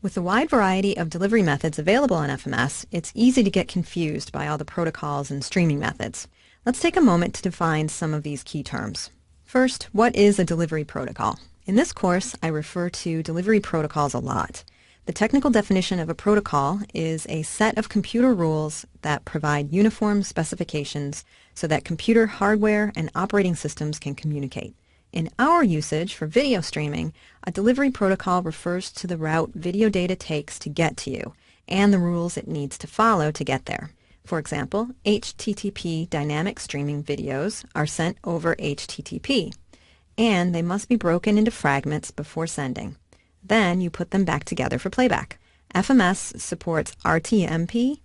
With the wide variety of delivery methods available on FMS, it's easy to get confused by all the protocols and streaming methods. Let's take a moment to define some of these key terms. First, what is a delivery protocol? In this course, I refer to delivery protocols a lot. The technical definition of a protocol is a set of computer rules that provide uniform specifications so that computer hardware and operating systems can communicate. In our usage for video streaming, a delivery protocol refers to the route video data takes to get to you and the rules it needs to follow to get there. For example, HTTP dynamic streaming videos are sent over HTTP, and they must be broken into fragments before sending. Then you put them back together for playback. FMS supports RTMP,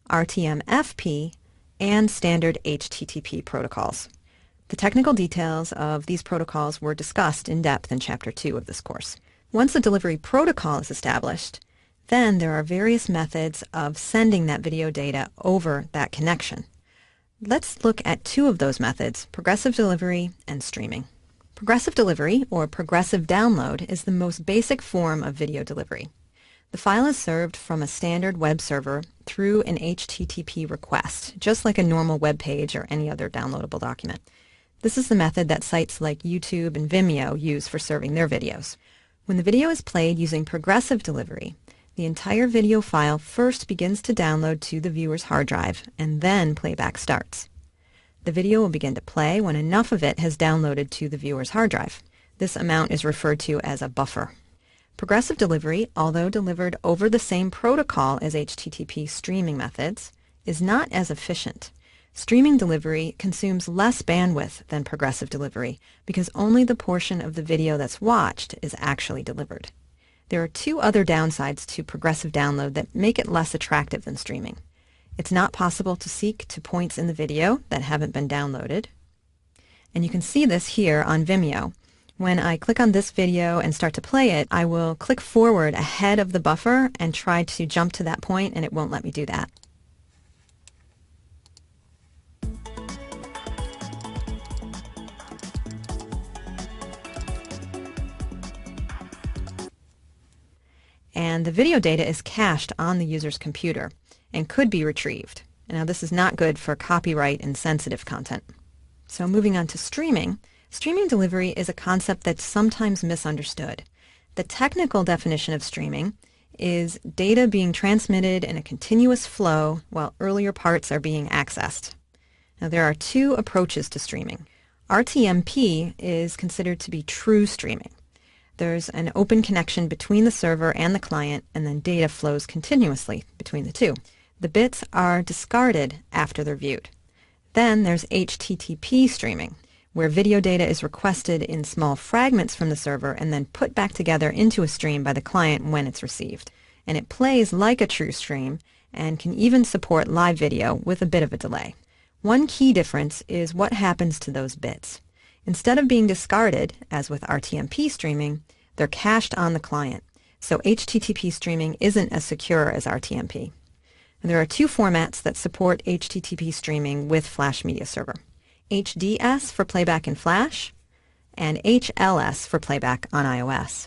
RTMFP, and standard HTTP protocols. The technical details of these protocols were discussed in depth in Chapter 2 of this course. Once a delivery protocol is established, then there are various methods of sending that video data over that connection. Let's look at two of those methods, progressive delivery and streaming. Progressive delivery, or progressive download, is the most basic form of video delivery. The file is served from a standard web server through an HTTP request, just like a normal web page or any other downloadable document. This is the method that sites like YouTube and Vimeo use for serving their videos. When the video is played using progressive delivery, the entire video file first begins to download to the viewer's hard drive, and then playback starts. The video will begin to play when enough of it has downloaded to the viewer's hard drive. This amount is referred to as a buffer. Progressive delivery, although delivered over the same protocol as HTTP streaming methods, is not as efficient. Streaming delivery consumes less bandwidth than progressive delivery because only the portion of the video that's watched is actually delivered. There are two other downsides to progressive download that make it less attractive than streaming. It's not possible to seek to points in the video that haven't been downloaded. And you can see this here on Vimeo. When I click on this video and start to play it, I will click forward ahead of the buffer and try to jump to that point, and it won't let me do that. And the video data is cached on the user's computer and could be retrieved. Now, this is not good for copyright and sensitive content. So moving on to streaming, streaming delivery is a concept that's sometimes misunderstood. The technical definition of streaming is data being transmitted in a continuous flow while earlier parts are being accessed. Now, there are two approaches to streaming. RTMP is considered to be true streaming. There's an open connection between the server and the client, and then data flows continuously between the two. The bits are discarded after they're viewed. Then there's HTTP streaming, where video data is requested in small fragments from the server and then put back together into a stream by the client when it's received. And it plays like a true stream and can even support live video with a bit of a delay. One key difference is what happens to those bits. Instead of being discarded, as with RTMP streaming, they're cached on the client. So HTTP streaming isn't as secure as RTMP. And there are two formats that support HTTP streaming with Flash Media Server: HDS for playback in Flash and HLS for playback on iOS.